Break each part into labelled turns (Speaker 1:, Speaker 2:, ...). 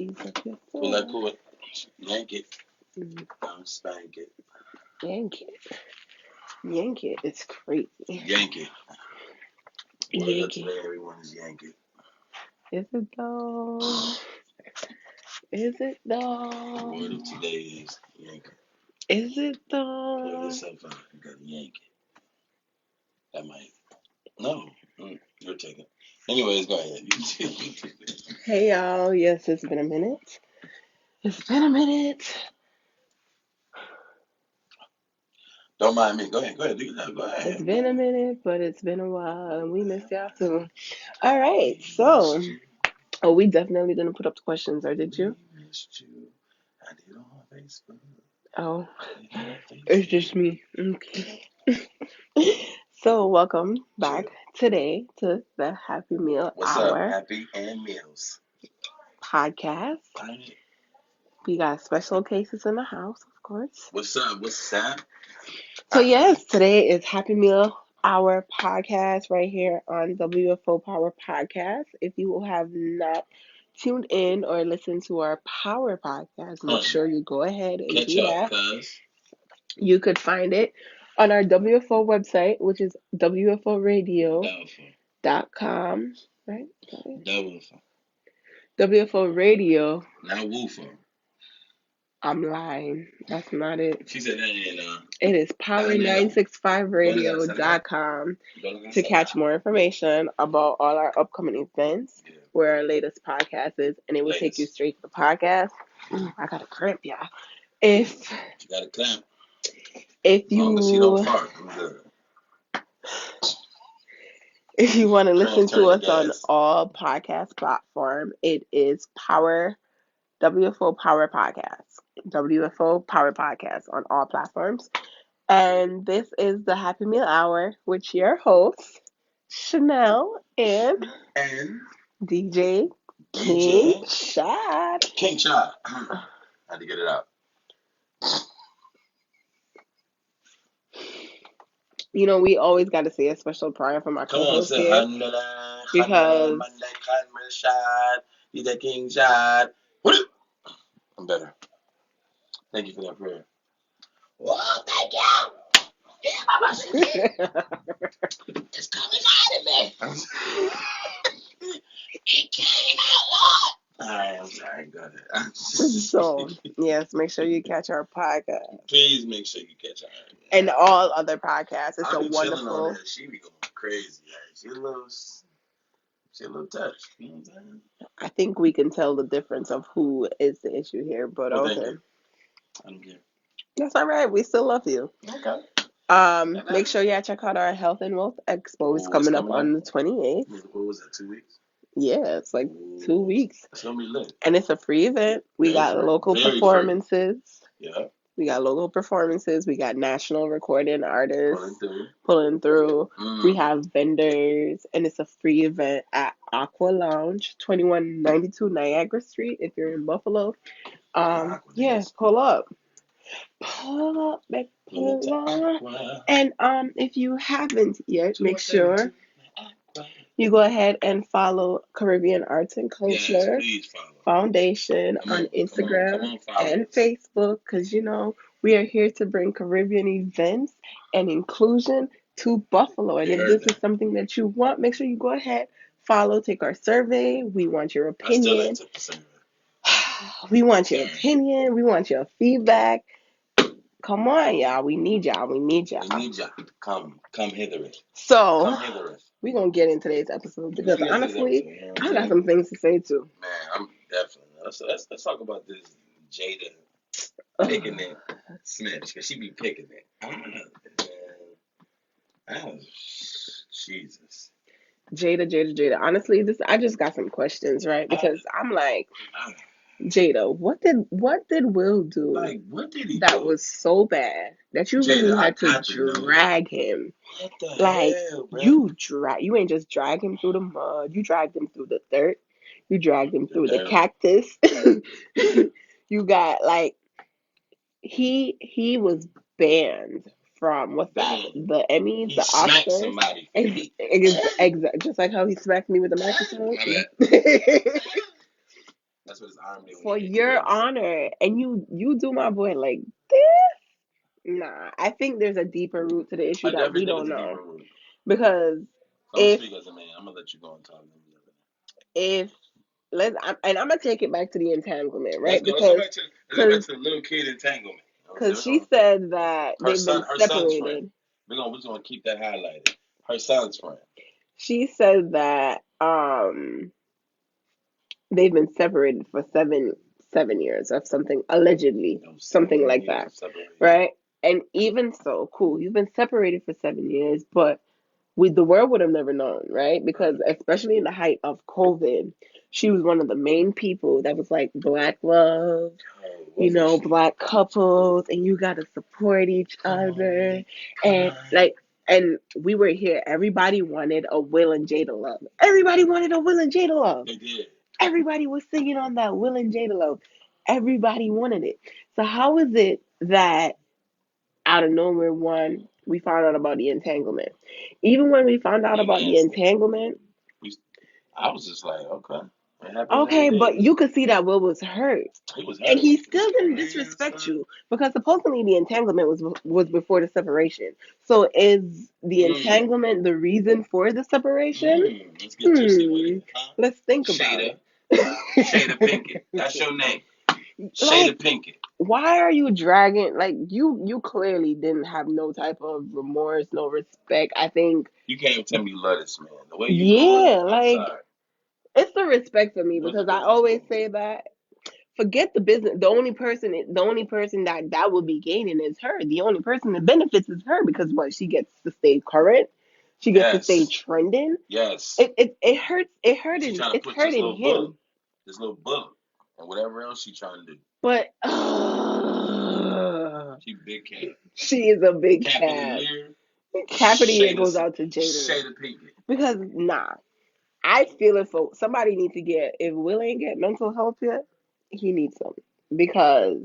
Speaker 1: Ease up your
Speaker 2: Pull that
Speaker 1: flow.
Speaker 2: cord. Yank it.
Speaker 1: Mm,
Speaker 2: Spank it.
Speaker 1: Yank it. Yank it. It's crazy.
Speaker 2: Yank it. Word of
Speaker 1: Yank it.
Speaker 2: today, everyone, is yank it.
Speaker 1: Is it though? Is it though?
Speaker 2: Word of today is yank it.
Speaker 1: Is it
Speaker 2: Pull
Speaker 1: though?
Speaker 2: yourself out. You gotta yank it. That might. No. You're taking. Anyways, go ahead.
Speaker 1: Hey y'all. Yes, it's been a minute. It's been a minute.
Speaker 2: Don't mind me. Go ahead. Go ahead. Do that. Go ahead.
Speaker 1: It's been a minute, but it's been a while, and we missed y'all too. All right, so we definitely didn't put up the questions, or did you?
Speaker 2: We missed you. I did on Facebook.
Speaker 1: Oh, it's just me. Okay. So welcome back today to the Happy Meal
Speaker 2: What's up,
Speaker 1: Hour
Speaker 2: Happy and Meals?
Speaker 1: podcast. We got special cases in the house, of course.
Speaker 2: What's up? What's up?
Speaker 1: So yes, today is Happy Meal Hour podcast right here on WFO Power Podcast. If you have not tuned in or listened to our Power podcast, make sure you go ahead and
Speaker 2: Catch
Speaker 1: do
Speaker 2: up,
Speaker 1: that.
Speaker 2: cuz.
Speaker 1: You could find it on our WFO website, which is WFOradio.com, right? WFO Radio.
Speaker 2: Not woofer.
Speaker 1: I'm lying. That's not it.
Speaker 2: She said that ain't
Speaker 1: It is power965radio.com to catch more information about all our upcoming events, where our latest podcast is, and it will take you straight to the podcast. I got a cramp, y'all. If
Speaker 2: you got a clamp.
Speaker 1: If
Speaker 2: As long as you don't fart, I'm good.
Speaker 1: If you want to listen to us on all podcast platforms, it is WFO Power Podcast. WFO Power Podcast on all platforms. And this is the Happy Meal Hour with your hosts, Chanel and DJ King Shad.
Speaker 2: King Shad. Had to get it out.
Speaker 1: You know, we always got to say a special prayer for my co-host here. Because
Speaker 2: DJ King Shad. I'm better. Thank you for that prayer. Oh, thank you. It's coming out of me. It came out, Lord. Alright, I'm sorry. Go ahead.
Speaker 1: So, yes, make sure you catch our podcast.
Speaker 2: Please make sure you catch our podcast.
Speaker 1: And all other podcasts. It's
Speaker 2: a
Speaker 1: wonderful.
Speaker 2: On she be going crazy. She a little touched. You know what I'm saying?
Speaker 1: I think we can tell the difference of who is the issue here, but okay.
Speaker 2: I don't care.
Speaker 1: That's all right. We still love you.
Speaker 2: Okay.
Speaker 1: Make sure you check out our Health and Wealth Expo. It's coming up on the 28th.
Speaker 2: What was that, 2 weeks?
Speaker 1: Yeah, it's like 2 weeks.
Speaker 2: It's going to be lit.
Speaker 1: And it's a free event. We got local performances.
Speaker 2: Yeah.
Speaker 1: We got local performances. We got national recording artists pulling through. We have vendors. And it's a free event at Aqua Lounge, 2192 Niagara Street if you're in Buffalo. Yeah, pull up. Pull up. And if you haven't yet, make sure you go ahead and follow Caribbean Arts and Culture Foundation on Instagram and Facebook, because you know we are here to bring Caribbean events and inclusion to Buffalo. And if this is something that you want, make sure you go ahead, follow, take our survey. We want your opinion. We want your opinion. We want your feedback. Come on, y'all. We need y'all. We need y'all.
Speaker 2: Come hither.
Speaker 1: So, we're going to get into today's episode because honestly, I got some things to say too.
Speaker 2: Man, I'm definitely. Let's talk about this JADA picking it snitch, because she be picking it. Jesus.
Speaker 1: JADA. Honestly, I just got some questions, right? Because I'm like, JADA, what did Will do?
Speaker 2: Like, what did he
Speaker 1: that
Speaker 2: do?
Speaker 1: was so bad that you really had to drag him?
Speaker 2: What the hell, bro?
Speaker 1: You ain't just drag him through the mud. You dragged him through the dirt. You dragged him through the cactus. You got he was banned from the Emmys, the Oscars.
Speaker 2: Somebody.
Speaker 1: Just like how he smacked me with the microphone.
Speaker 2: That's with his arm there when
Speaker 1: for
Speaker 2: he hit you
Speaker 1: your
Speaker 2: with it.
Speaker 1: honor, and you do my boy like this. Nah, I think there's a deeper root to the issue
Speaker 2: I
Speaker 1: that
Speaker 2: definitely
Speaker 1: we
Speaker 2: think
Speaker 1: don't
Speaker 2: it's a
Speaker 1: know.
Speaker 2: deeper root.
Speaker 1: Because
Speaker 2: So I'm gonna
Speaker 1: if
Speaker 2: speak as a man. I'm gonna let you go and talk.
Speaker 1: if and I'm gonna take it back to the entanglement,
Speaker 2: Let's
Speaker 1: right?
Speaker 2: go. Let's go
Speaker 1: Because
Speaker 2: back to
Speaker 1: because
Speaker 2: the little kid entanglement.
Speaker 1: because she said that
Speaker 2: Her
Speaker 1: they've
Speaker 2: son,
Speaker 1: been
Speaker 2: her son's friend.
Speaker 1: separated.
Speaker 2: We're just gonna keep that highlighted. Her son's friend.
Speaker 1: She said that they've been separated for seven years or something, allegedly,
Speaker 2: No,
Speaker 1: something
Speaker 2: 7
Speaker 1: like
Speaker 2: years
Speaker 1: that,
Speaker 2: of separation.
Speaker 1: right? And even so, cool, you've been separated for 7 years, but the world would have never known, right? Because
Speaker 2: Right.
Speaker 1: especially in the height of COVID, she was one of the main people that was like Black love,
Speaker 2: Oh, wasn't she?
Speaker 1: Black couples, and you gotta support each other, and
Speaker 2: On.
Speaker 1: like. And we were here. Everybody wanted a Will and Jada love. Everybody wanted a Will and Jada love.
Speaker 2: They did.
Speaker 1: Everybody was singing on that Will and Jada love. Everybody wanted it. So how is it that out of nowhere, one, we found out about the entanglement? Even when we found out
Speaker 2: Big
Speaker 1: about the
Speaker 2: answer.
Speaker 1: entanglement,
Speaker 2: We, I was just like, okay, it happens every
Speaker 1: okay, but
Speaker 2: day.
Speaker 1: you could see that Will was hurt.
Speaker 2: He was
Speaker 1: And
Speaker 2: hurt.
Speaker 1: he
Speaker 2: He was
Speaker 1: still didn't
Speaker 2: crying,
Speaker 1: disrespect
Speaker 2: son.
Speaker 1: you because supposedly the entanglement was before the separation. So is the
Speaker 2: Mm,
Speaker 1: entanglement the reason for the separation?
Speaker 2: Let's get juicy with
Speaker 1: Hmm.
Speaker 2: it, huh?
Speaker 1: Let's think about
Speaker 2: Shada, Shada
Speaker 1: it.
Speaker 2: Pinkett. That's your name. Shada
Speaker 1: Like,
Speaker 2: Pinkett.
Speaker 1: why are you dragging, like, you clearly didn't have no type of remorse, no respect. I think,
Speaker 2: You can't even tell me you love this man. The way you going,
Speaker 1: yeah,
Speaker 2: I'm
Speaker 1: like,
Speaker 2: sorry.
Speaker 1: it's the respect for me
Speaker 2: It was a
Speaker 1: because I
Speaker 2: business
Speaker 1: always
Speaker 2: move.
Speaker 1: say that forget the business. The only person that will be gaining is her. The only person that benefits is her because what, she gets to stay current, she gets to stay
Speaker 2: Yes.
Speaker 1: trending.
Speaker 2: Yes.
Speaker 1: It hurts,
Speaker 2: She trying to
Speaker 1: it's
Speaker 2: push
Speaker 1: hurting him.
Speaker 2: this little book, and whatever else she trying to do.
Speaker 1: But
Speaker 2: She big cat.
Speaker 1: she is a big
Speaker 2: Cap of the
Speaker 1: cat.
Speaker 2: year,
Speaker 1: Half of the year
Speaker 2: Shada,
Speaker 1: goes out to Jada
Speaker 2: Shada Pinkett.
Speaker 1: because nah, I feel it for somebody needs to get, if Will ain't get mental health yet, he needs some because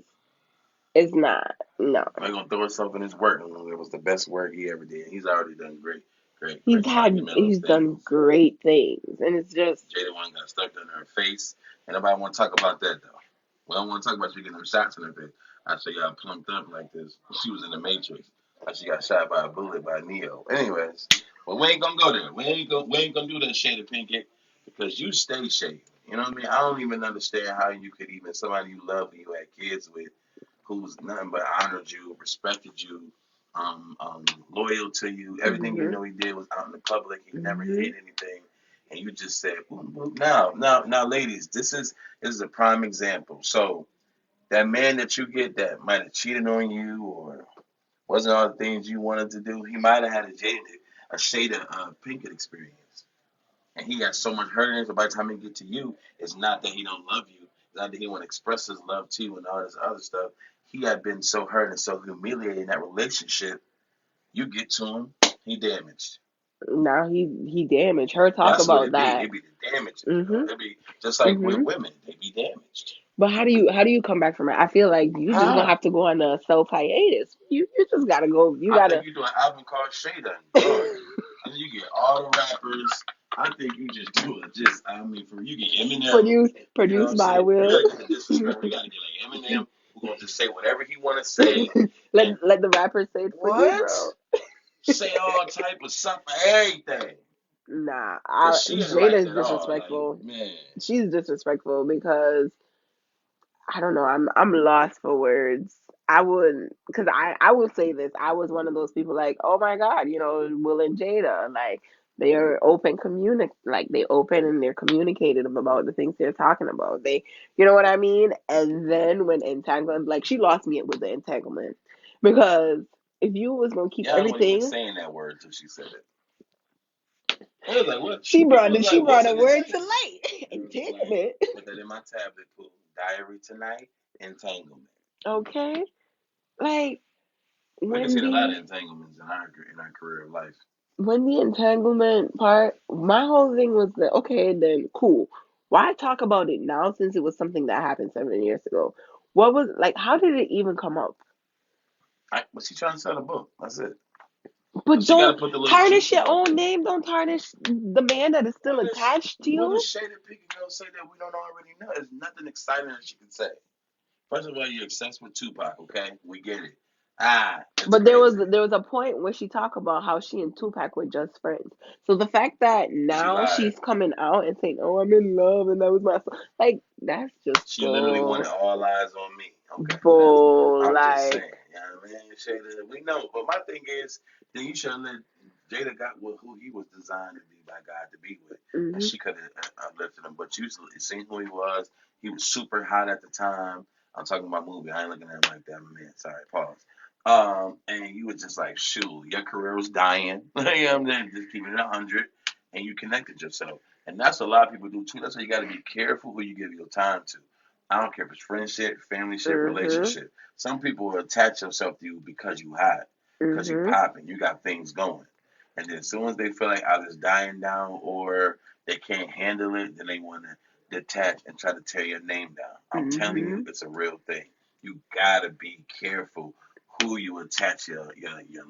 Speaker 1: it's not, no.
Speaker 2: I'm gonna throw herself in his work. It was the best work he ever did. He's already done great monumental
Speaker 1: He's done
Speaker 2: things.
Speaker 1: great things, and it's just
Speaker 2: Jada one got stuck in her face. And nobody want to talk about that though. We don't want to talk about you getting them shots in her face. I she got plumped up like this. She was in the Matrix. Like she got shot by a bullet by Neo. Anyways, but we ain't gonna go there. We ain't gonna do that shade of Pinkett because you stay shady. You know what I mean? I don't even understand how you could even somebody you love and you had kids with who's nothing but honored you, respected you, loyal to you. Everything you
Speaker 1: mhm,
Speaker 2: know he did was out in the public. He never
Speaker 1: mhm.
Speaker 2: hid anything, and you just said, boom, boom. Now, ladies, this is a prime example. So that man that you get that might have cheated on you or wasn't all the things you wanted to do, he might have had a shade of Pinkett experience. And he got so much hurt in it, so by the time he get to you, it's not that he don't love you. It's not that he want to express his love to you and all this other stuff. He had been so hurt and so humiliated in that relationship. You get to him, he damaged.
Speaker 1: Now he damaged her. Talk
Speaker 2: That's what
Speaker 1: about
Speaker 2: it be.
Speaker 1: that.
Speaker 2: It be the damages, though.
Speaker 1: Mhm,
Speaker 2: It be just like with
Speaker 1: mhm.
Speaker 2: women, they be damaged.
Speaker 1: But how do you come back from it? I feel like you just gonna
Speaker 2: Huh?
Speaker 1: have to go on a self hiatus. You just gotta go. You
Speaker 2: I think
Speaker 1: gotta
Speaker 2: you do an album called Shada and done. I think you get all the rappers. I think you just do it. Just I mean, for you get Eminem. You know what
Speaker 1: produce
Speaker 2: I'm
Speaker 1: by
Speaker 2: saying? You
Speaker 1: Will.
Speaker 2: gotta get the disrespectful. You gotta get like Eminem, who gonna just say whatever he wanna say. And
Speaker 1: Let the rapper say it for you,
Speaker 2: what?
Speaker 1: bro.
Speaker 2: Say all type of stuff for everything.
Speaker 1: Nah,
Speaker 2: Cause she ain't
Speaker 1: Jada
Speaker 2: like
Speaker 1: is
Speaker 2: that at all. Like
Speaker 1: disrespectful.
Speaker 2: man,
Speaker 1: She's disrespectful because I don't know. I'm lost for words. I would, because I will say this. I was one of those people like, oh my God, Will and Jada, like they are like they open and they're communicative about the things they're talking about. You know what I mean? And then when entanglement, like she lost me with the entanglement because if you was gonna keep
Speaker 2: y'all wasn't even
Speaker 1: everything,
Speaker 2: saying that word till she said it. I was like, what? People was
Speaker 1: she
Speaker 2: like, what's
Speaker 1: brought a
Speaker 2: an
Speaker 1: word to
Speaker 2: entanglement?
Speaker 1: light.
Speaker 2: And we was like,
Speaker 1: Entanglement.
Speaker 2: put that in my tablet, pool. Diary tonight, entanglement.
Speaker 1: Okay, like
Speaker 2: We can
Speaker 1: when
Speaker 2: see a lot of
Speaker 1: the
Speaker 2: entanglements in our career of life.
Speaker 1: entanglement part, my whole thing was that okay, then cool. Why talk about it now since it was something that happened 7 years ago? What was like? How did it even come up?
Speaker 2: But she trying to sell a book. That's it.
Speaker 1: But
Speaker 2: She got to
Speaker 1: don't
Speaker 2: put the little
Speaker 1: tarnish
Speaker 2: juices
Speaker 1: your
Speaker 2: on.
Speaker 1: own name. Don't tarnish the man that is still attached to
Speaker 2: What
Speaker 1: you.
Speaker 2: is Shada Pinkett gonna say that we don't already know? There's nothing exciting that she can say. First of all, you're obsessed with Tupac, okay? We get it. It's
Speaker 1: But there was
Speaker 2: crazy.
Speaker 1: a point where she talked about how she and Tupac were just friends. So the fact that
Speaker 2: She
Speaker 1: now
Speaker 2: lied.
Speaker 1: she's coming out and saying, "Oh, I'm in love," and that was my son, like that's just
Speaker 2: She literally wanted all eyes on me. Okay,
Speaker 1: bull.
Speaker 2: I'm just
Speaker 1: Like,
Speaker 2: saying. You know what I mean? Shada, we know. But my thing is, then you should have let Jada got with who he was designed to be by God to be with, and
Speaker 1: hmm
Speaker 2: she could have uplifted him. But you seen who he was. He was super hot at the time. I'm talking about movie. I ain't looking at him like that, man. Sorry, pause. And you was just like, shoot, your career was dying. You know what I'm saying? Just keeping it 100, and you connected yourself. And that's what a lot of people do too. That's why you got to be careful who you give your time to. I don't care if it's friendship, family ship,
Speaker 1: hmm
Speaker 2: relationship. Some people will attach themselves to you because you hot, because you
Speaker 1: hmm
Speaker 2: popping, you got things going. And then as soon as they feel like I was dying down or they can't handle it, then they want to detach and try to tear your name down. I'm telling you,
Speaker 1: hmm
Speaker 2: it's a real thing. You gotta be careful who you attach your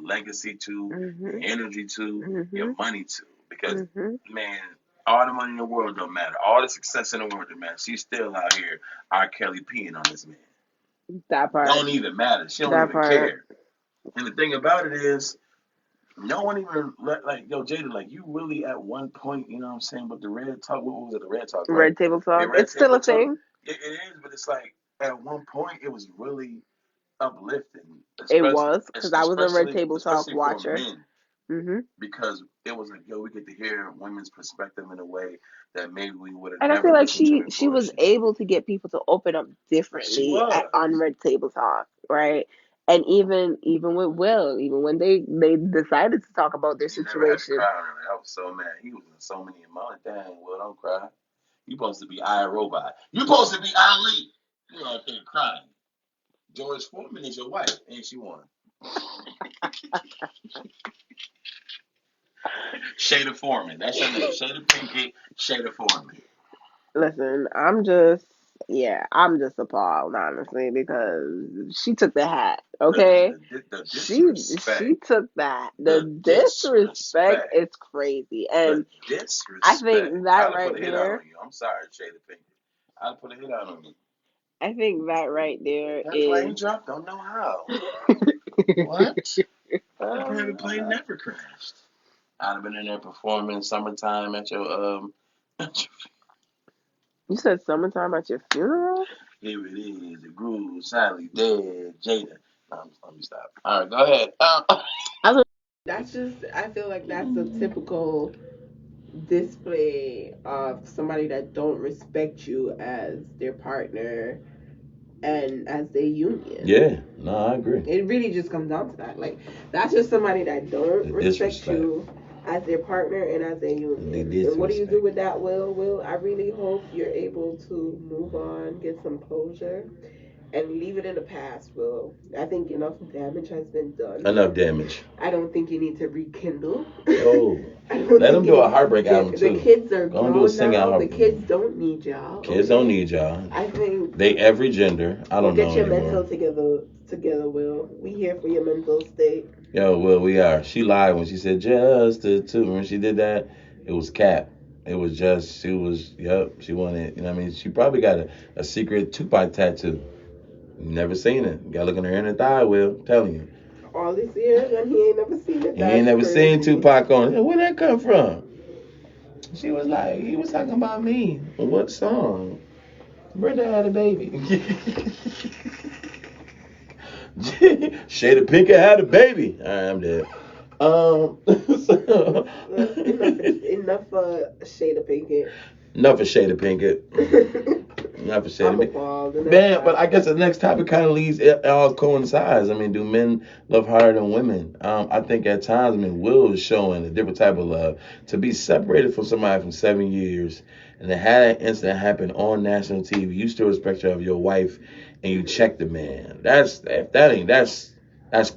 Speaker 2: legacy to, your
Speaker 1: hmm
Speaker 2: energy to, your
Speaker 1: hmm
Speaker 2: money to. Because
Speaker 1: hmm
Speaker 2: man, all the money in the world don't matter. All the success in the world don't matter. She's still out here R. Kelly peeing on this man.
Speaker 1: That part.
Speaker 2: Don't even matter. She don't
Speaker 1: That
Speaker 2: even
Speaker 1: part.
Speaker 2: care. And the thing about it is, no one even like yo Jada, like you really at one point, you know what I'm saying? But the red talk, what was it? The red talk, right?
Speaker 1: Red table
Speaker 2: The
Speaker 1: talk.
Speaker 2: red
Speaker 1: It's still
Speaker 2: table
Speaker 1: a
Speaker 2: talk.
Speaker 1: thing.
Speaker 2: It is, but it's like at one point it was really uplifting,
Speaker 1: It
Speaker 2: especially
Speaker 1: was because I was a Red Table Talk
Speaker 2: for
Speaker 1: watcher.
Speaker 2: men,
Speaker 1: hmm
Speaker 2: because it was like yo, we get to hear women's perspective in a way that maybe we would have
Speaker 1: And I feel
Speaker 2: never
Speaker 1: like
Speaker 2: listened to
Speaker 1: she
Speaker 2: before.
Speaker 1: was able to get people to open up
Speaker 2: She
Speaker 1: differently
Speaker 2: was.
Speaker 1: on Red Table Talk, right? And even with Will, even when they decided to talk about their
Speaker 2: You never had to
Speaker 1: situation,
Speaker 2: cry on her. I was so mad. He was in so many emotions. Dang, well, don't cry. You supposed to be iRobot. You supposed to be Ali. You out there crying. George Foreman is your wife, and she won. Shada Foreman. That's her name. Shada Pinkett. Shada Foreman.
Speaker 1: listen, I'm just appalled, honestly, because she took the hat,
Speaker 2: Listen,
Speaker 1: okay?
Speaker 2: the
Speaker 1: She
Speaker 2: disrespect.
Speaker 1: took that. The
Speaker 2: The
Speaker 1: disrespect
Speaker 2: disrespect.
Speaker 1: is crazy.
Speaker 2: The
Speaker 1: And I
Speaker 2: disrespect.
Speaker 1: think that
Speaker 2: I'd have put
Speaker 1: right
Speaker 2: a hit out on
Speaker 1: there,
Speaker 2: you. I'm sorry, Shada Pinkett. I'd have put a hit out on you.
Speaker 1: I think that right there
Speaker 2: That plane
Speaker 1: is
Speaker 2: dropped. Don't know how. What? That private plane never crashed. I'd have been in there performing summertime at your
Speaker 1: You said summertime at your funeral?
Speaker 2: here it is, the groove, Sally, dead, Jada. No, let me stop. All right, go ahead.
Speaker 1: I was, that's just, I feel like that's a typical display of somebody that don't respect you as their partner and as their union.
Speaker 2: Yeah, no, I agree.
Speaker 1: It really just comes down to that. Like, that's just somebody that don't
Speaker 2: The
Speaker 1: respect
Speaker 2: disrespect.
Speaker 1: you as their partner and as their union.
Speaker 2: The
Speaker 1: And what do you do
Speaker 2: disrespect.
Speaker 1: with that, Will? Will, I really hope you're able to move on, get some closure, and leave it in the past, Will. I think enough damage has been done.
Speaker 2: Enough damage.
Speaker 1: I don't think you need to rekindle.
Speaker 2: Oh,
Speaker 1: I don't
Speaker 2: let
Speaker 1: think
Speaker 2: them do a heartbreak album
Speaker 1: the
Speaker 2: too.
Speaker 1: kids are
Speaker 2: Go and
Speaker 1: grown
Speaker 2: do a sing out
Speaker 1: now. The
Speaker 2: heartbreak.
Speaker 1: kids don't need y'all.
Speaker 2: Kids
Speaker 1: okay?
Speaker 2: don't need y'all.
Speaker 1: I think
Speaker 2: They every gender. I don't know
Speaker 1: get your
Speaker 2: anymore.
Speaker 1: mental together, Will. We here for your mental state.
Speaker 2: Yo, well, we are. She lied when she said just the two. When she did that, it was cap. It was just, she was, yep, she wanted, you know what I mean? She probably got a secret Tupac tattoo. Never seen it. You gotta look in her inner thigh, Will. I'm telling you.
Speaker 1: All these years and he ain't never seen it.
Speaker 2: You ain't
Speaker 1: That's
Speaker 2: never seen
Speaker 1: crazy.
Speaker 2: Tupac on it. Where'd that come from? She was like, he was talking about me. What song? Brenda had a baby. Shada Pinkett had a baby. All right, I'm dead. So,
Speaker 1: Enough Shada Pinkett.
Speaker 2: enough of Shada Pinkett. Enough of Shada
Speaker 1: I'm
Speaker 2: Pinkett.
Speaker 1: appalled.
Speaker 2: Man, but I guess the next topic kind of leads, it all coincides. I mean, do men love harder than women? I think at times, I mean, Will is showing a different type of love. To be separated from somebody from 7 years and to have that incident happen on national TV, you still respect your wife and you check the man. That's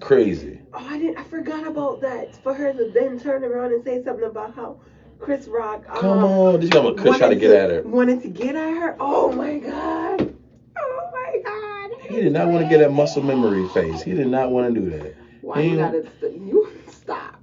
Speaker 2: crazy.
Speaker 1: Oh, I forgot about that. For her to then turn around and say something about how Chris Rock
Speaker 2: Come on, this is Chris try to get at her.
Speaker 1: Wanted to get at her. Oh my god. Oh my god.
Speaker 2: He did not want to get that muscle memory face. He did not want to do that.
Speaker 1: Why you gotta you stop?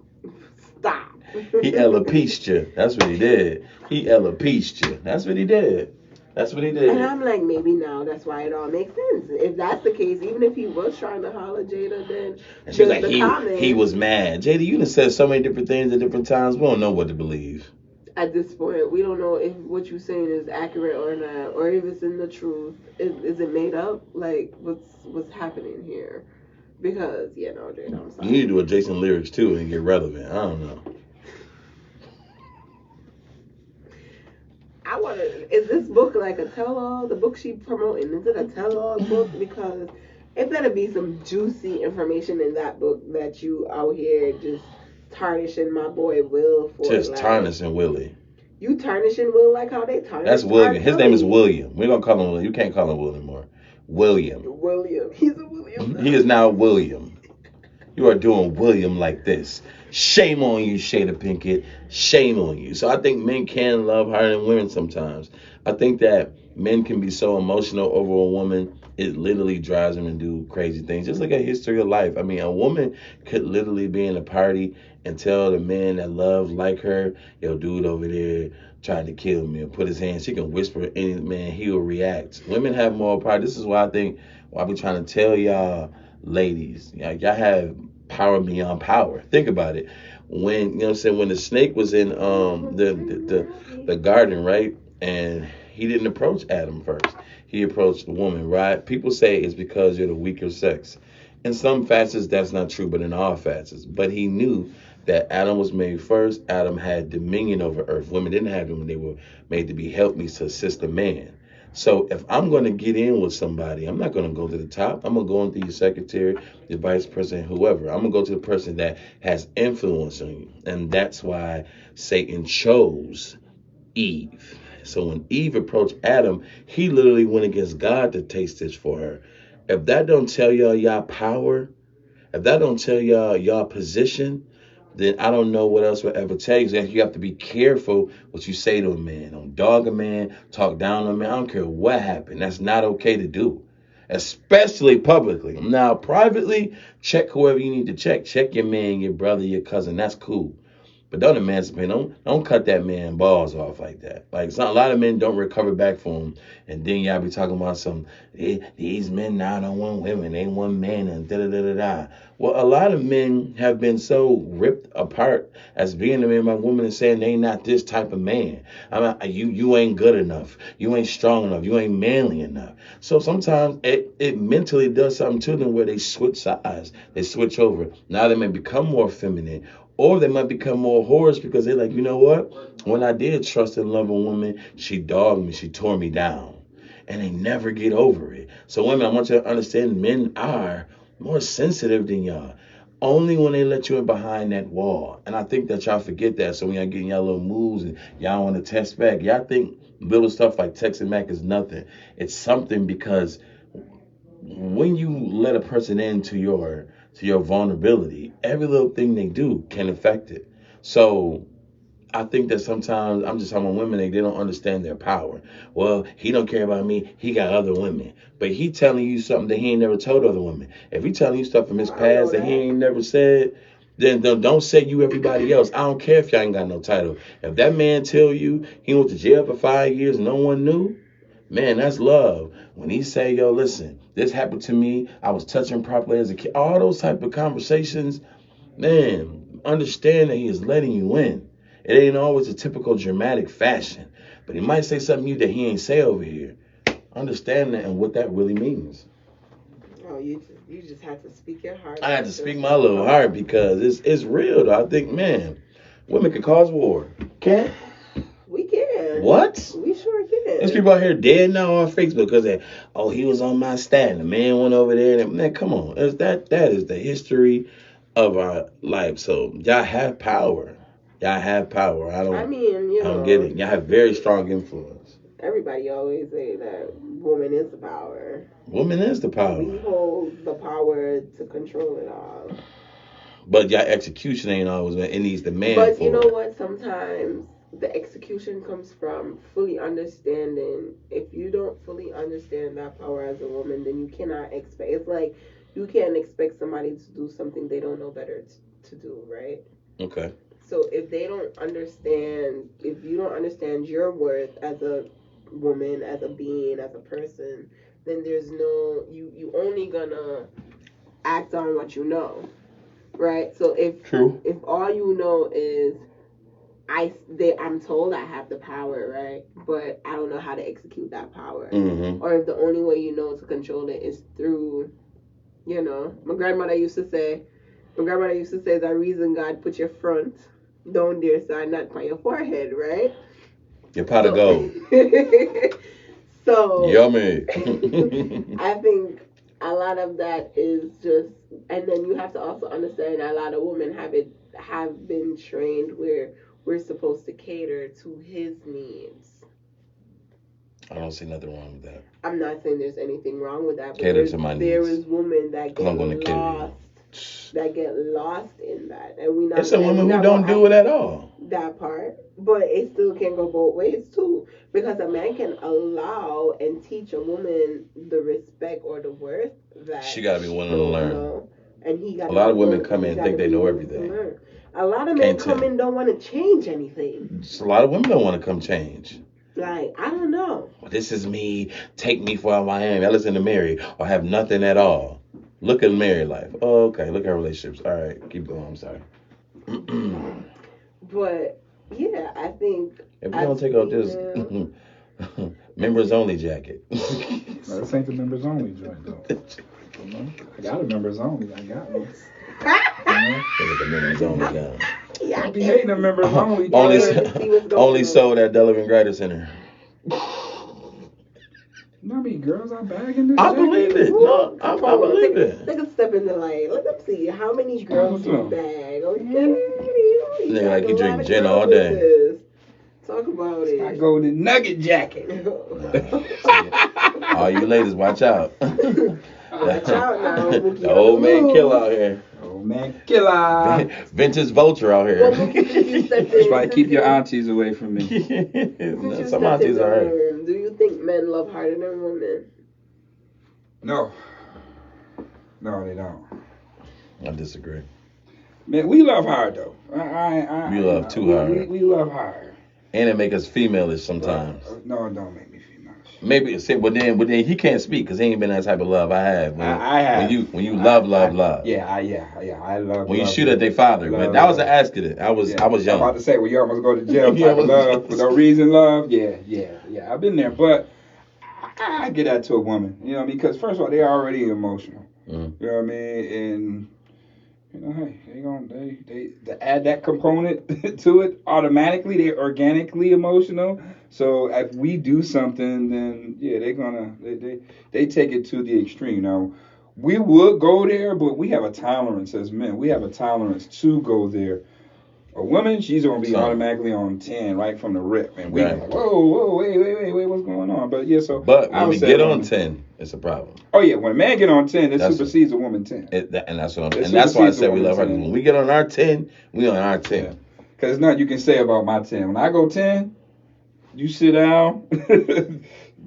Speaker 2: He alopecia you. That's what he did. He alopecia you. That's what he did. That's what he did.
Speaker 1: And I'm like, maybe now that's why it all makes sense. If that's the case, even if he was trying to holler Jada, then
Speaker 2: and she was like,
Speaker 1: the
Speaker 2: he was mad. Jada, you done said so many different things at different times. We don't know what to believe.
Speaker 1: At this point, we don't know if what you're saying is accurate or not, or if it's in the truth. Is it made up? Like, what's happening here? Because no, Jada, I'm sorry.
Speaker 2: You need to do adjacent lyrics too and get relevant. I don't know.
Speaker 1: I want to. Is this book like a tell-all? The book she promoting, is it a tell-all book? Because it better be some juicy information in that book that you out here just tarnishing my boy Will for.
Speaker 2: Just like, tarnishing Willie.
Speaker 1: You tarnishing Will like how they tarnish.
Speaker 2: That's William. His name is William. We're gonna call him William. You can't call him Will anymore. William.
Speaker 1: William. He's a William.
Speaker 2: He is now William. You are doing William like this. Shame on you, Shada Pinkett. Shame on you. So I think men can love harder than women sometimes. I think that men can be so emotional over a woman, it literally drives them to do crazy things. Just look at history of life. I mean, a woman could literally be in a party and tell the man that loves like her, yo, dude over there trying to kill me, or put his hand. She can whisper any man, he will react. Women have more power. This is why I think, why I be trying to tell y'all, ladies, y'all have power beyond power. Think about it. When you know what I'm saying, when the snake was in the garden, right? And he didn't approach Adam first. He approached the woman, right? People say it's because you're the weaker sex. In some facets, that's not true, but in all facets. But he knew that Adam was made first. Adam had dominion over earth. Women didn't have them. They were made to be helpmeets to assist a man. So if I'm going to get in with somebody, I'm not going to go to the top. I'm going to go into your secretary, your vice president, whoever. I'm going to go to the person that has influence on you. And that's why Satan chose Eve. So when Eve approached Adam, he literally went against God to taste this for her. If that don't tell y'all power, if that don't tell y'all position, then I don't know what else will ever tell you. You have to be careful what you say to a man. Don't dog a man, talk down on a man. I don't care what happened. That's not okay to do, especially publicly. Now, privately, check whoever you need to check. Check your man, your brother, your cousin. That's cool. But don't emancipate. Don't cut that man balls off like that. Like a lot of men don't recover back from him, and then y'all be talking about some these men now don't want women, they want men, and da da da da da. Well, a lot of men have been so ripped apart as being a man by women and saying they not this type of man. You ain't good enough. You ain't strong enough. You ain't manly enough. So sometimes it mentally does something to them where they switch sides. They switch over. Now they may become more feminine, or they might become more whores because they're like, you know what? When I did trust and love a woman, she dogged me, she tore me down. And they never get over it. So women, I want you to understand men are more sensitive than y'all. Only when they let you in behind that wall. And I think that y'all forget that. So when y'all getting y'all little moves and y'all want to test back, y'all think little stuff like texting back is nothing. It's something because when you let a person into your vulnerability, every little thing they do can affect it. So I think that sometimes I'm just talking about women, they don't understand their power. Well, he don't care about me. He got other women. But he telling you something that he ain't never told other women. If he telling you stuff from his past that he ain't never said, then don't say you everybody else. I don't care if y'all ain't got no title. If that man tell you he went to jail for 5 years and no one knew, man, that's love. When he say, yo, listen, this happened to me. I was touching properly as a kid. All those type of conversations, man, understand that he is letting you in. It ain't always a typical dramatic fashion. But he might say something to you that he ain't say over here. Understand that and what that really means.
Speaker 1: Oh, you just had to speak your heart.
Speaker 2: I had to speak my little heart because it's real though. I think, man, women can cause war. Can't?
Speaker 1: We can.
Speaker 2: What?
Speaker 1: We sure can.
Speaker 2: There's people out here dead now on Facebook because he was on my stat and the man went over there and man, come on. That is the history of our life. So y'all have power. Y'all have power.
Speaker 1: I mean, you
Speaker 2: I don't get it. Y'all have very strong influence.
Speaker 1: Everybody always say that woman is the power.
Speaker 2: Woman is the power.
Speaker 1: We hold the power to control it all.
Speaker 2: But y'all execution ain't always it needs the man.
Speaker 1: But you know what? Sometimes the execution comes from fully understanding. If you don't fully understand that power as a woman, then you cannot expect. It's like you can't expect somebody to do something they don't know better to do, right?
Speaker 2: Okay.
Speaker 1: So if they don't understand, if you don't understand your worth as a woman, as a being, as a person, then there's no you only gonna act on what you know, right? So if all you know is I'm told I have the power, right? But I don't know how to execute that power.
Speaker 2: Mm-hmm.
Speaker 1: Or if the only way you know to control it is through, my grandmother used to say, the reason God put your front down there so not on your forehead, right?
Speaker 2: Your pot of gold.
Speaker 1: So
Speaker 2: Yummy.
Speaker 1: I think a lot of that is just, and then you have to also understand a lot of women have been trained where we're supposed to cater to his needs.
Speaker 2: I don't see nothing wrong with that.
Speaker 1: I'm not saying there's anything wrong with that, but
Speaker 2: Cater to my needs.
Speaker 1: There is women that get lost in that, and we not.
Speaker 2: It's some women who don't do it at all.
Speaker 1: That part, but it still can go both ways too, because a man can allow and teach a woman the respect or the worth that
Speaker 2: she got to be willing to learn.
Speaker 1: And he got.
Speaker 2: A lot of women come in and think they know everything.
Speaker 1: A lot of men come in don't want to change anything.
Speaker 2: A lot of women don't want to come change.
Speaker 1: Like, I don't know.
Speaker 2: Well, this is me. Take me for how I am. I listen to Mary or have nothing at all. Look at married life. Oh, okay. Look at relationships. All right. Keep going. I'm sorry.
Speaker 1: But, yeah, I think...
Speaker 2: If we don't take off this members only jacket.
Speaker 3: No, this ain't the members only joint, though. I got a members only. I got one.
Speaker 2: The members only gown.
Speaker 1: Yeah,
Speaker 3: I be hating the members only.
Speaker 2: Only sold at Delavan Grider Center.
Speaker 3: You know how many girls I bag in this?
Speaker 2: I believe it. No, I believe it.
Speaker 1: Take a step in the light. Let them see how many girls you bag. Okay.
Speaker 2: Nigga like you drink gin all day.
Speaker 1: Talk about it.
Speaker 3: I go to Nugget Jacket.
Speaker 2: All you ladies, watch out.
Speaker 1: Watch out now.
Speaker 2: The old man killer out here.
Speaker 3: Old man killer.
Speaker 2: Vintage vulture out here.
Speaker 3: That's why keep your aunties away from me.
Speaker 2: Some aunties are hurt.
Speaker 1: Do you think men love harder than women?
Speaker 3: No. No, they don't.
Speaker 2: I disagree.
Speaker 3: Man, we love hard though.
Speaker 2: We love too hard.
Speaker 3: We love hard.
Speaker 2: And it make us female-ish sometimes.
Speaker 3: No, it don't make me female.
Speaker 2: Maybe say, but then he can't speak because he ain't been that type of love I have.
Speaker 3: I have.
Speaker 2: When you love.
Speaker 3: Yeah, I love.
Speaker 2: When you shoot at their father, but that was an accident. I was young.
Speaker 3: I'm about to say, well, you almost go to jail type of love for no reason, love. Yeah. I've been there, but I get that to a woman. You know what I mean? Because first of all, they're already emotional.
Speaker 2: Mm-hmm.
Speaker 3: You know what I mean? And hey, they add that component to it automatically. They're organically emotional. So if we do something, then yeah, they take it to the extreme. Now, we would go there, but we have a tolerance as men. We have a tolerance to go there. A woman, she's gonna be automatically on 10 right from the rip, and we're like, whoa, wait, what's going on? But yeah, so
Speaker 2: but when we get on 10, it's a problem.
Speaker 3: Oh yeah, when a man get on 10, it supersedes a woman 10.
Speaker 2: And that's what and that's why I said we love her. When we get on our 10, we on our 10.
Speaker 3: Because it's nothing you can say about my 10. When I go 10, you sit down.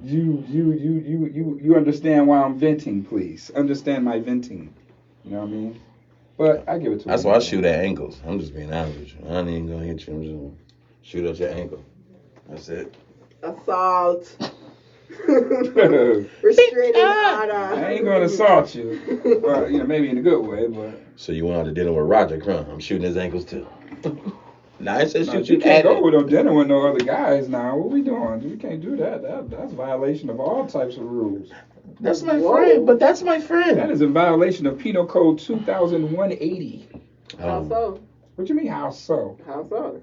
Speaker 3: you understand why I'm venting, please. Understand my venting. You know what I mean? But I give it to
Speaker 2: That's why I shoot at ankles. I'm just being honest with you. I ain't even gonna hit you. I'm just gonna shoot at your ankle. That's it.
Speaker 1: Assault. Restraining order.
Speaker 3: I ain't gonna assault you. Well, maybe in a good way, but.
Speaker 2: So you went out to dinner with Roger Crumb. I'm shooting his ankles too. Nah, I said shoot you.
Speaker 3: Can't go with no dinner with no other guys now. What we doing? We can't do that. That's violation of all types of rules.
Speaker 2: That's my friend, but that's my friend.
Speaker 3: That is a violation of Penal Code 2180.
Speaker 1: How so?
Speaker 3: What you mean, how so?
Speaker 1: How so?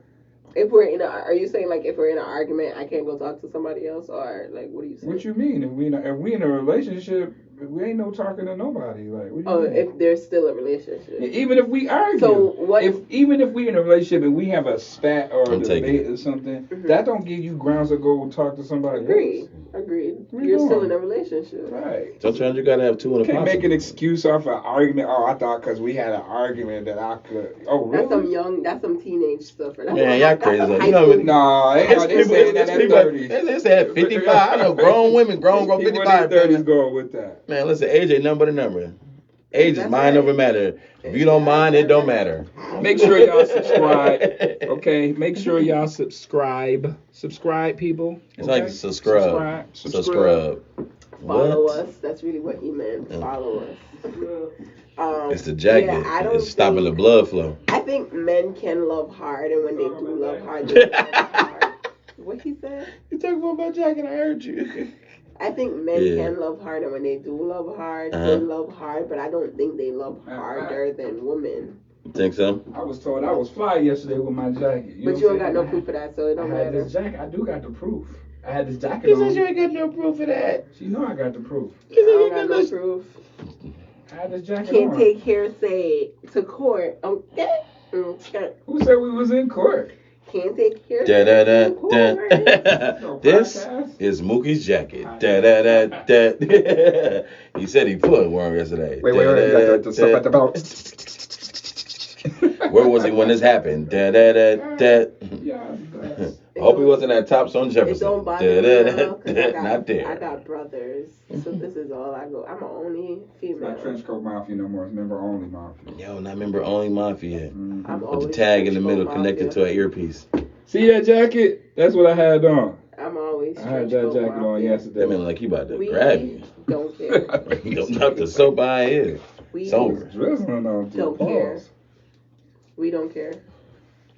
Speaker 1: If we're are you saying like if we're in an argument, I can't go talk to somebody else, or like what are you saying?
Speaker 3: What you mean? If we in a relationship, we ain't no talking to nobody. Like, what do you mean?
Speaker 1: If there's still a relationship.
Speaker 3: Even if we argue. So what? Even if we in a relationship and we have a spat or a debate or something, that don't give you grounds to go talk to somebody else. Agreed. You're still in a relationship. Right.
Speaker 2: Sometimes you gotta have two in a
Speaker 3: can't make an excuse off an argument. Oh, I thought because we had an argument that I could. Oh, really?
Speaker 1: That's some teenage stuff.
Speaker 2: Yeah, y'all crazy.
Speaker 3: No, they say that at 30s.
Speaker 2: They said 55. I know grown women, grown 55.
Speaker 3: 30s going with that.
Speaker 2: Man, listen, age ain't nothing but a number. Age is mind over matter. If you don't mind, it don't matter.
Speaker 3: Make sure y'all subscribe. Okay, make sure y'all subscribe. Subscribe, people.
Speaker 2: It's
Speaker 3: okay?
Speaker 2: like subscribe. Subscribe.
Speaker 1: Follow
Speaker 2: What?
Speaker 1: us. That's really what he meant. Follow us.
Speaker 2: It's the jacket.
Speaker 1: Yeah,
Speaker 2: it's stopping the blood flow.
Speaker 1: I think men can love hard, and when they do love hard, they love hard. What he said?
Speaker 2: You talking about my jacket? I heard you.
Speaker 1: I think men can love hard, and when they do love hard, they love hard. But I don't think they love harder than women.
Speaker 2: You think so?
Speaker 3: I was told I was fly yesterday with my jacket.
Speaker 1: But you don't got no proof of that, so it don't matter.
Speaker 3: I had this jacket. I do got the proof. I had this jacket
Speaker 2: You
Speaker 3: on.
Speaker 2: said you ain't got no proof of that.
Speaker 3: You know I got the proof.
Speaker 1: I don't got no proof.
Speaker 3: I had this jacket
Speaker 1: Can't
Speaker 3: on.
Speaker 1: take hearsay to court. Okay.
Speaker 3: Who said we was in court?
Speaker 1: Can't take hearsay to court.
Speaker 2: This is Mookie's jacket. He said he put one yesterday.
Speaker 3: Wait. Got the stuff at the belt.
Speaker 2: Where was he when this happened? Hope he wasn't at Tops on Jefferson.
Speaker 1: It don't bother me
Speaker 2: Not there.
Speaker 1: I got brothers, so this is all I go. I'm the only female.
Speaker 3: It's not Trench Coat Mafia no more. It's member only Mafia.
Speaker 2: Yo, not member only Mafia.
Speaker 1: I'm
Speaker 2: With the tag in the middle connected to an earpiece.
Speaker 3: See that jacket? That's what I had on.
Speaker 1: I'm always.
Speaker 3: I had that jacket on yesterday.
Speaker 2: That man like he about to grab you.
Speaker 1: Don't care.
Speaker 2: Don't drop the soap by his. It's over.
Speaker 1: Don't care. We don't care.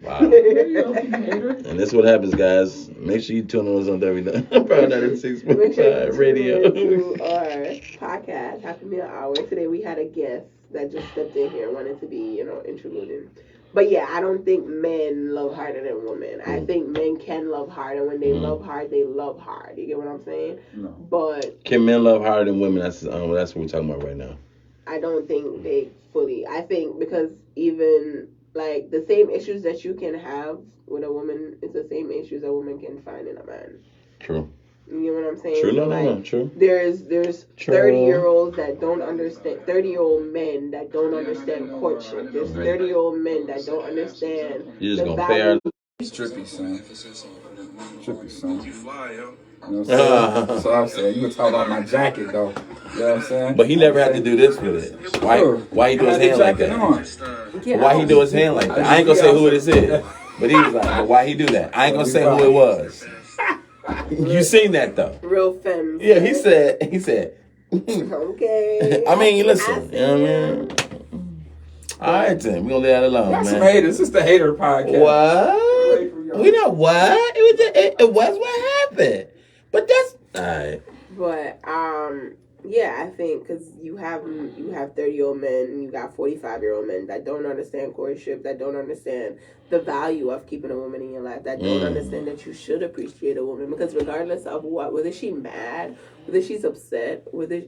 Speaker 2: Wow. And that's what happens, guys. Make sure you tune in on every night. Probably not at 6.5 radio.
Speaker 1: To our podcast, Happy Meal Hour. Today we had a guest that just stepped in here and wanted to be, intruding. But yeah, I don't think men love harder than women. I think men can love hard, and when they love hard, they love hard. You get what I'm saying?
Speaker 3: No.
Speaker 1: But
Speaker 2: can men love harder than women? That's what we're talking about right now.
Speaker 1: I don't think they fully. I think because even like the same issues that you can have with a woman is the same issues a woman can find in a man.
Speaker 2: True.
Speaker 1: You know what I'm saying?
Speaker 2: True,
Speaker 1: so
Speaker 2: no, true.
Speaker 1: There's 30-year-olds that don't understand, 30-year-old men that don't understand courtship. There's 30-year-old men that don't understand.
Speaker 2: You just gonna pay our
Speaker 3: trippy, son. Trippy, son. You fly, yo. You know what I'm saying? So I'm saying, you can talk about my jacket, though. You know what I'm saying?
Speaker 2: But he never had to do this with it. Why he do his hand like that? Why he do his hand like that? I ain't gonna say who this is. But he was like, but why he do that? I ain't gonna say who it was. You seen that though?
Speaker 1: Real femme.
Speaker 2: Yeah, he said.
Speaker 1: Okay.
Speaker 2: I mean, listen. You know what I mean? All right, then. We're going to leave that alone,
Speaker 3: That's
Speaker 2: man.
Speaker 3: some haters. It's the hater podcast.
Speaker 2: What? We know what? It was what happened. But that's... All right.
Speaker 1: But, yeah, I think because you have 30-year-old men and you got 45-year-old men that don't understand courtship, that don't understand the value of keeping a woman in your life, that don't understand that you should appreciate a woman because regardless of what, whether she's mad, whether she's upset, whether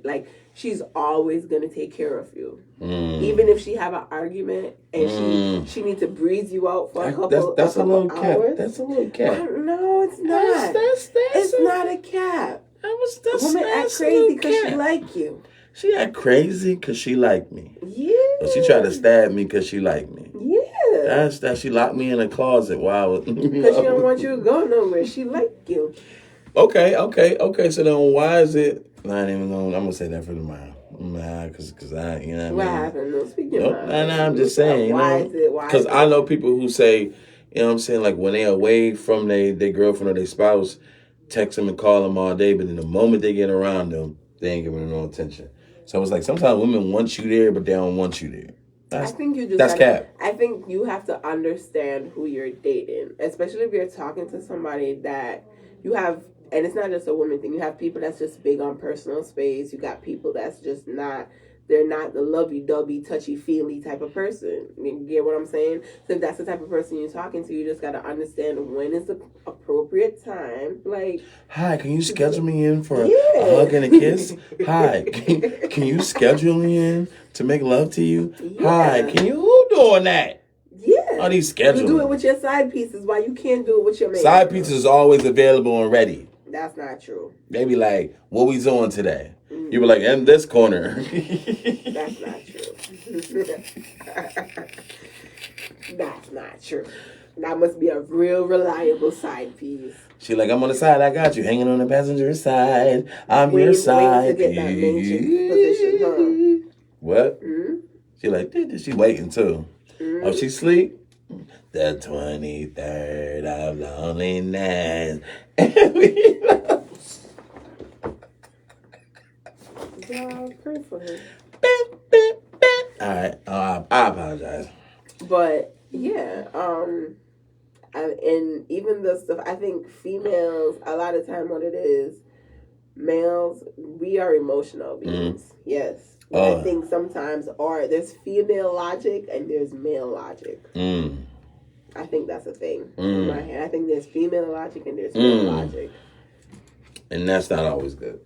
Speaker 1: she's always gonna take care of you, even if she have an argument and she needs to breeze you out for a couple. That's a little
Speaker 2: hours. That's a little cap.
Speaker 1: No, it's not. It's not a cap. Women act crazy because she like you.
Speaker 2: She act crazy because she like me.
Speaker 1: Yeah.
Speaker 2: But she tried to stab me because she like me.
Speaker 1: Yeah.
Speaker 2: That's that. She locked me in a closet while
Speaker 1: because she don't want you to go nowhere. She like you.
Speaker 2: Okay. So then why is it? I ain't even gonna. I'm gonna say that for tomorrow. Nah, because I, you know what I mean.
Speaker 1: Happened? No, speaking of.
Speaker 2: Nah, I'm just saying.
Speaker 1: Why is it? Why?
Speaker 2: Because I know people who say, you know what I'm saying, like when they're away from their girlfriend or their spouse, text them and call them all day, but in the moment they get around them, they ain't giving them no attention. So it's like sometimes women want you there, but they don't want you there.
Speaker 1: I think you just
Speaker 2: that's cap.
Speaker 1: I think you have to understand who you're dating, especially if you're talking to somebody that you have, and it's not just a woman thing. You have people that's just big on personal space. You got people that's just not. They're not the lovey-dovey, touchy-feely type of person. You get what I'm saying? So if that's the type of person you're talking to, you just got to understand when is the appropriate time. Like,
Speaker 2: hi, can you schedule me in for a hug and a kiss? Hi, can you schedule me in to make love to you? Yeah. Hi, who doing that?
Speaker 1: Yeah.
Speaker 2: All these schedules.
Speaker 1: You do it with your side pieces. Why you can't do it with your main?
Speaker 2: Side pieces is always available and ready.
Speaker 1: That's not true.
Speaker 2: They be like, what we doing today? You be like, in this corner.
Speaker 1: That's not true. That's not true. That must be a real reliable side piece.
Speaker 2: She like, I'm on the side, I got you. Hanging on the passenger side. I'm your side piece.
Speaker 1: To get that mentioned position, huh?
Speaker 2: What?
Speaker 1: Mm-hmm.
Speaker 2: She like, she waiting too.
Speaker 1: Mm-hmm.
Speaker 2: Oh, she sleep? The 23rd of loneliness.
Speaker 1: Y'all pray for her.
Speaker 2: All right, I apologize.
Speaker 1: But yeah, and even the stuff, I think females, a lot of time what it is, males, we are emotional beings. Yes. I think sometimes there's female logic and there's male logic. I think that's a thing in my head. I think there's female logic and there's male logic.
Speaker 2: And that's not always good.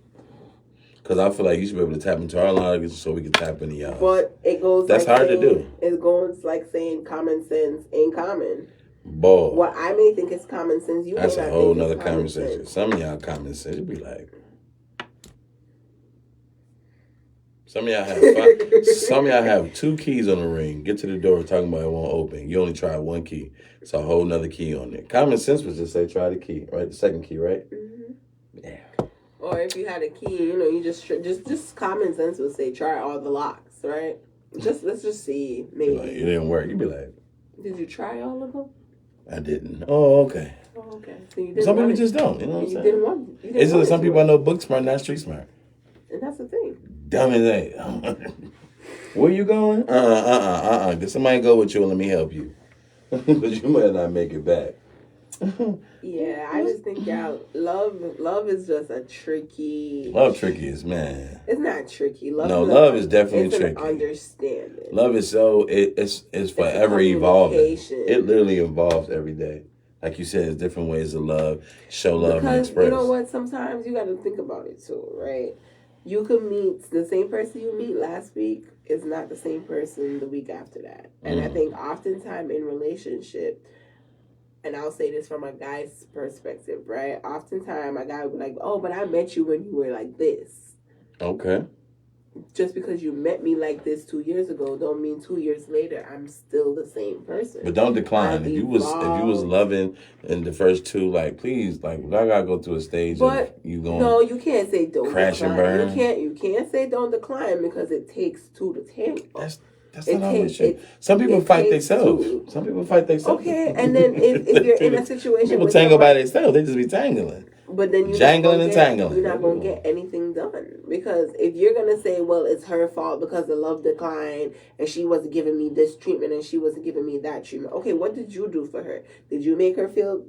Speaker 2: Because I feel like you should be able to tap into our logic so we can tap into y'all.
Speaker 1: But it goes
Speaker 2: that's
Speaker 1: like
Speaker 2: hard
Speaker 1: saying,
Speaker 2: to do.
Speaker 1: It goes like saying common sense ain't common.
Speaker 2: Boy.
Speaker 1: What I may think is common sense, you
Speaker 2: that's
Speaker 1: may
Speaker 2: a
Speaker 1: not
Speaker 2: whole
Speaker 1: think
Speaker 2: nother
Speaker 1: is common
Speaker 2: conversation.
Speaker 1: sense.
Speaker 2: Some of y'all common sense, you be like... Some of y'all have 2 keys on the ring. Get to the door talking about it won't open. You only try 1 key. It's a whole nother key on there. Common sense was just say try the key, right? The second key, right?
Speaker 1: Mm-hmm.
Speaker 2: Yeah.
Speaker 1: Or if you had a key, you just common sense would say try all the locks, right? Let's just see. Maybe
Speaker 2: like, it didn't work. You'd be like,
Speaker 1: did you try all of them?
Speaker 2: I didn't. Oh, okay.
Speaker 1: Oh, okay. So you didn't.
Speaker 2: Some people just don't. You know what I'm saying? It's just some people I know book smart, not street smart.
Speaker 1: And that's the thing.
Speaker 2: Dumb as that. Where you going? Did somebody go with you and let me help you? Because you might not make it back.
Speaker 1: Yeah, I just think love is just a tricky.
Speaker 2: Love tricky is, man.
Speaker 1: It's not tricky.
Speaker 2: Love is definitely
Speaker 1: it's
Speaker 2: tricky.
Speaker 1: An understanding.
Speaker 2: Love is it's forever evolving. It literally evolves every day. Like you said, there's different ways to love, show love, and express.
Speaker 1: You know what? Sometimes you got to think about it too, right? You could meet the same person you meet last week is not the same person the week after that. And I think oftentimes in relationship, and I'll say this from a guy's perspective, right? Oftentimes a guy will be like, oh, but I met you when you were like this.
Speaker 2: Okay.
Speaker 1: Just because you met me like this 2 years ago don't mean 2 years later I'm still the same person.
Speaker 2: But don't decline. If you was loving in the first 2, like please, like I gotta go through a stage of you going.
Speaker 1: No, you can't say don't
Speaker 2: crash
Speaker 1: decline.
Speaker 2: and burn.
Speaker 1: You can't say don't decline because it takes 2 to tango.
Speaker 2: That's not always true. Some people fight themselves. Some people fight themselves.
Speaker 1: Okay, and then if you're in a situation,
Speaker 2: people tangle by themselves. They just be tangling.
Speaker 1: But then you're
Speaker 2: jangling and tangling.
Speaker 1: You're not gonna get anything done because if you're gonna say, "Well, it's her fault because the love declined and she wasn't giving me this treatment and she wasn't giving me that treatment," okay, what did you do for her? Did you make her feel?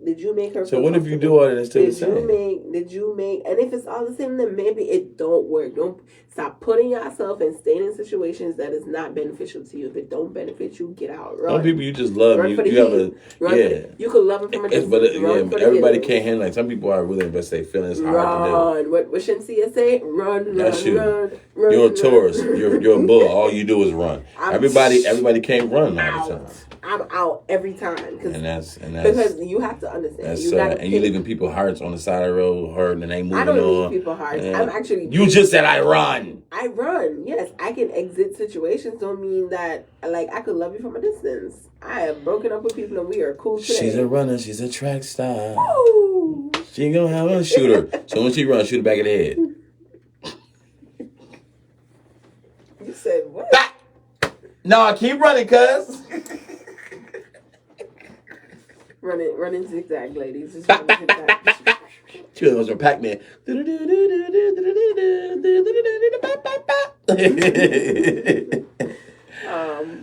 Speaker 2: So what if you do all that and still the same?
Speaker 1: Did you make? And if it's all the same, then maybe it don't work. Don't stop putting yourself and staying in situations that is not beneficial to you. If it don't benefit you, get out. Run.
Speaker 2: Some people you just love.
Speaker 1: Run
Speaker 2: You
Speaker 1: for the
Speaker 2: have
Speaker 1: heat. You could love them from a distance.
Speaker 2: But everybody can't handle. Like some people are really invest their feelings hard to do.
Speaker 1: What Shinsia say? Run.
Speaker 2: You're a Taurus. You're a bull. All you do is run. Everybody can't run all the time.
Speaker 1: I'm out every time.
Speaker 2: And that's
Speaker 1: because you have to understand.
Speaker 2: You leaving people hearts on the side of the road hurting and they moving on.
Speaker 1: I don't leave people hearts. I'm actually.
Speaker 2: You just said I run.
Speaker 1: I run. Yes, I can exit situations. Don't mean that I could love you from a distance. I have broken up with people and we are cool today.
Speaker 2: She's a runner. She's a track star.
Speaker 1: Woo!
Speaker 2: She ain't gonna have a shooter. So when she runs, shoot her back of the head.
Speaker 1: You said what?
Speaker 2: No, keep running, cuz.
Speaker 1: Running zigzag, ladies. Just running zigzag.
Speaker 2: She was on Pac-Man.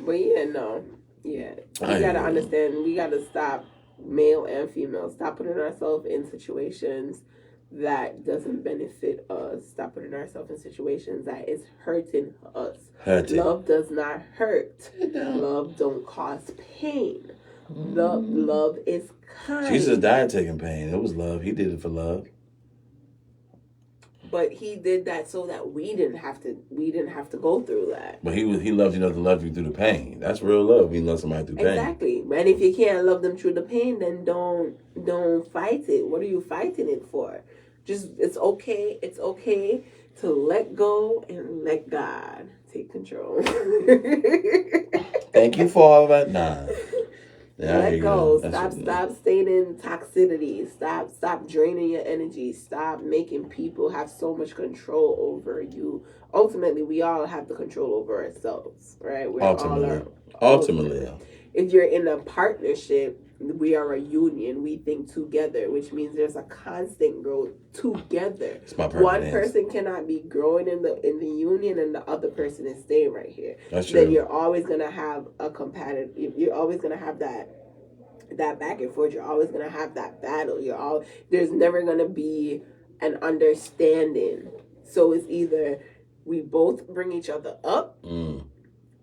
Speaker 1: But yeah, no. Yeah. We gotta understand, we gotta stop, male and female, stop putting ourselves in situations that doesn't benefit us. Stop putting ourselves in situations that is hurting us. Love does not hurt. Love don't cause pain. Love is kind.
Speaker 2: Jesus died taking pain. It was love. He did it for love.
Speaker 1: But he did that so that we didn't have to go through that.
Speaker 2: But he loved you enough to love you through the pain. That's real love. You love somebody through pain.
Speaker 1: Exactly. And if you can't love them through the pain, then don't fight it. What are you fighting it for? It's okay to let go and let God take control.
Speaker 2: Thank you for all that. Nah.
Speaker 1: Let go. Stop staying in toxicity. Stop draining your energy. Stop making people have so much control over you. Ultimately, we all have the control over ourselves, right? Ultimately. If you're in a partnership, we are a union. We think together, which means there's a constant growth together. One person cannot be growing in the union and the other person is staying right here.
Speaker 4: That's true.
Speaker 1: Then you're always gonna have a competitive. You're always gonna have that back and forth. You're always gonna have that battle. There's never gonna be an understanding. So it's either we both bring each other up,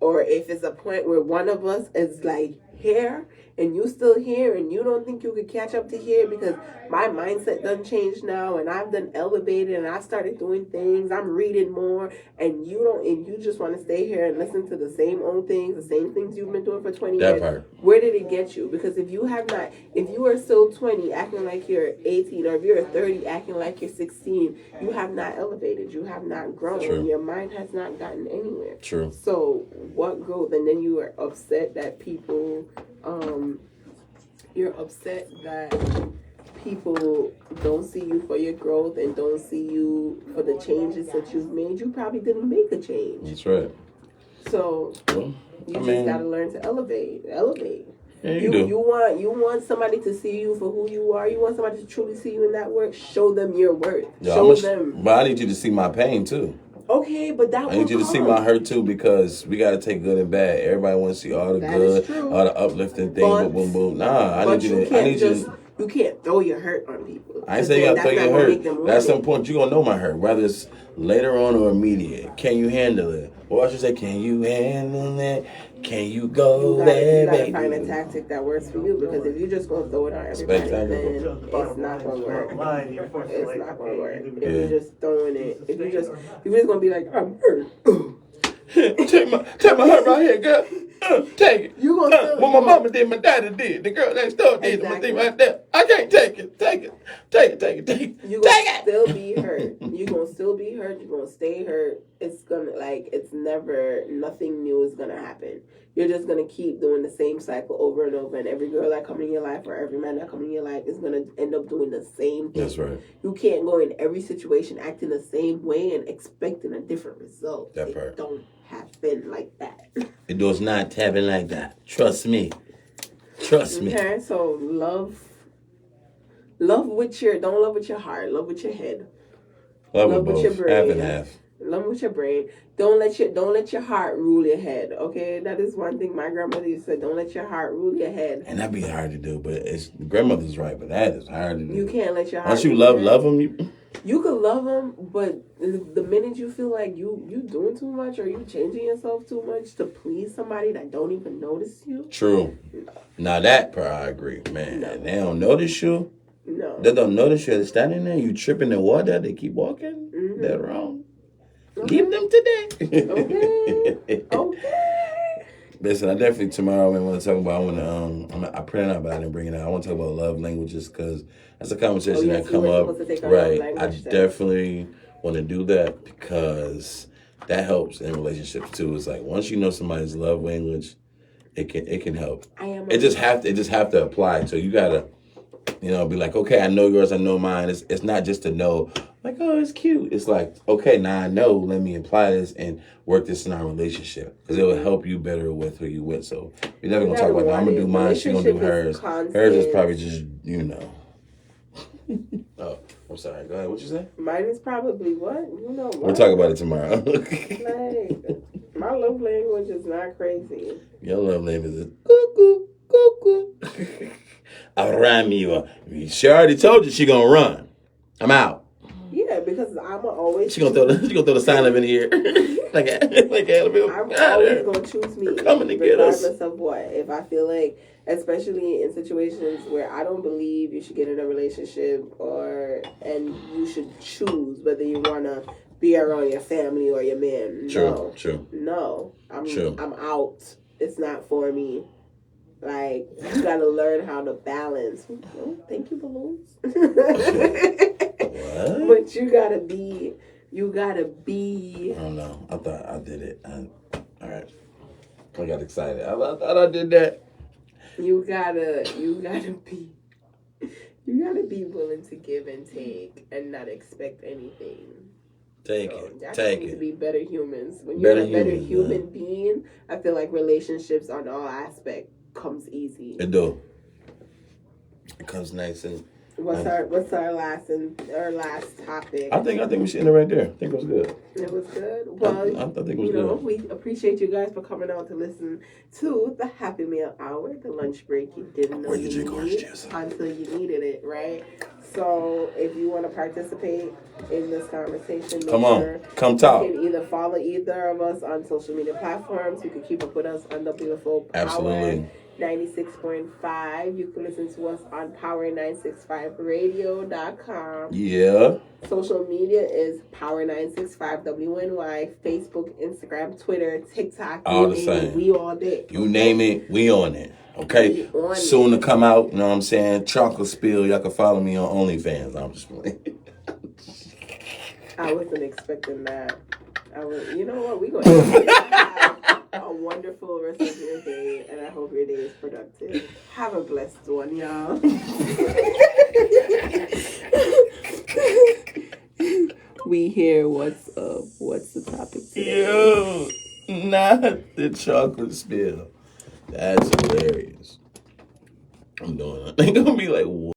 Speaker 1: or if it's a point where one of us is like here and you still here and you don't think you could catch up to here because my mindset done changed now and I've done elevated and I started doing things, I'm reading more, and you just want to stay here and listen to the same old things, the same things you've been doing for 20 years. Part. Where did it get you? Because if you are still 20 acting like you're 18, or if you're 30 acting like you're 16, you have not elevated, you have not grown. True. Your mind has not gotten anywhere.
Speaker 4: True.
Speaker 1: So what growth? And then you are upset that people you're upset that people don't see you for your growth and don't see you for the changes that you've made. You probably didn't make a change.
Speaker 4: That's right.
Speaker 1: So you just gotta learn to elevate.
Speaker 4: Yeah, you
Speaker 1: want somebody to see you for who you are. You want somebody to truly see you in that work. Show them your worth. Show them.
Speaker 4: But I need you to see my pain too.
Speaker 1: Okay, but I
Speaker 4: need you to see my hurt too, because we got to take good and bad. Everybody wants to see all the good, all the uplifting things. But boom, boom. Nah, I need you to.
Speaker 1: You can't throw your hurt on people.
Speaker 4: I ain't saying you got to throw your hurt. At some point, you're going to know my hurt, whether it's later on or immediate. Can you handle it? Or I should say, can you handle it? Can you go there, baby?
Speaker 1: You got to find a tactic that works for you, because if you're just going to throw it on everybody, then it's not going to work. It's not going to work. If you're just throwing it, if you're just going to be like, I'm hurt.
Speaker 4: Take my hurt right here, girl. Take it.
Speaker 1: You gonna
Speaker 4: what my mama did, my daddy did, the girl next door did, my thing right there. I can't take it.
Speaker 1: You gonna still be hurt. You gonna still be hurt. You gonna stay hurt. It's gonna nothing new is gonna happen. You're just gonna keep doing the same cycle over and over, and every girl that comes in your life or every man that comes in your life is gonna end up doing the same thing.
Speaker 4: That's right.
Speaker 1: You can't go in every situation acting the same way and expecting a different result. It don't happen like that.
Speaker 4: It does not happen like that. Trust me.
Speaker 1: Okay, so love with your, don't love with your heart, love with your head.
Speaker 4: Love with your brain. Half and half.
Speaker 1: Love with your brain. Don't let your heart rule your head. Okay, that is one thing my grandmother used to say. Don't let your heart rule your head.
Speaker 4: And that'd be hard to do, but grandmother's right. But that is hard to do.
Speaker 1: You can't let your heart.
Speaker 4: Once you love them,
Speaker 1: you could love them, but the minute you feel like you doing too much or you changing yourself too much to please somebody that don't even notice you.
Speaker 4: True. No. Now that part I agree, man. No. They don't notice you.
Speaker 1: No.
Speaker 4: They don't notice you standing there. You tripping in water. They keep walking. Mm-hmm. They're wrong. Okay. Leave them today.
Speaker 1: Okay.
Speaker 4: Listen, I definitely tomorrow I want to talk about. I printed out, but I didn't bring it out. I want to talk about love languages, because that's a conversation that come up. Right. I definitely want to do that, because that helps in relationships too. It's like once you know somebody's love language, it can help. It just have to apply. So you gotta, be like, okay, I know yours, I know mine. It's not just to know, like, oh, it's cute. It's like, okay, now I know, let me apply this and work this in our relationship, because it will help you better with who you with. So we're never gonna talk about, I'm gonna do mine, she's gonna do hers. Hers is probably just, Oh, I'm sorry. Go ahead. What you say?
Speaker 1: Mine is probably what?
Speaker 4: We'll talk about it tomorrow.
Speaker 1: My love language is not crazy.
Speaker 4: Your love language is cuckoo, cuckoo. I'll ram you. She already told you she gonna run. I'm out.
Speaker 1: Yeah, because I'm always.
Speaker 4: She gonna throw the sign up in the air. like Alabama.
Speaker 1: I'm always gonna choose me.
Speaker 4: Coming to get us.
Speaker 1: Regardless of what. If I feel like, especially in situations where I don't believe you should get in a relationship, and you should choose whether you wanna be around your family or your man.
Speaker 4: True.
Speaker 1: No. I'm out. It's not for me. Like, you gotta learn how to balance. Oh, thank you, balloons.
Speaker 4: What?
Speaker 1: But you gotta be. I
Speaker 4: don't know. I thought I did it. All right. I got excited. I thought I did that.
Speaker 1: You gotta be willing to give and take and not expect anything.
Speaker 4: Take it.
Speaker 1: To be better humans. When you're a better human being, I feel like relationships on all aspects comes easy.
Speaker 4: It do. It comes nice and.
Speaker 1: What's our last topic?
Speaker 4: I think we should end it right there. I think it was good.
Speaker 1: It was good. Well,
Speaker 4: I think it was good.
Speaker 1: We appreciate you guys for coming out to listen to the Happy Meal Hour, the lunch break you didn't know you needed until you needed it, right? So if you want to participate in this conversation,
Speaker 4: come talk.
Speaker 1: You can either follow either of us on social media platforms. You can keep up with us on the Beautiful Power.
Speaker 4: Absolutely.
Speaker 1: 96.5. You can listen to us on power965radio.com.
Speaker 4: Yeah.
Speaker 1: Social media is power965WNY. Facebook, Instagram, Twitter, TikTok.
Speaker 4: All the same.
Speaker 1: We all there.
Speaker 4: You name it, we on it. Okay? Soon to come out, you know what I'm saying? Chocolate Spill. Y'all can follow me on OnlyFans. I'm just playing.
Speaker 1: I wasn't expecting that. You know what? We're going to a wonderful rest of your day, and I hope your day is productive. Have a blessed one, y'all. We hear what's up. What's the topic today?
Speaker 4: Yo, not the chocolate spill. That's hilarious. I'm doing it. They're going to be like, what?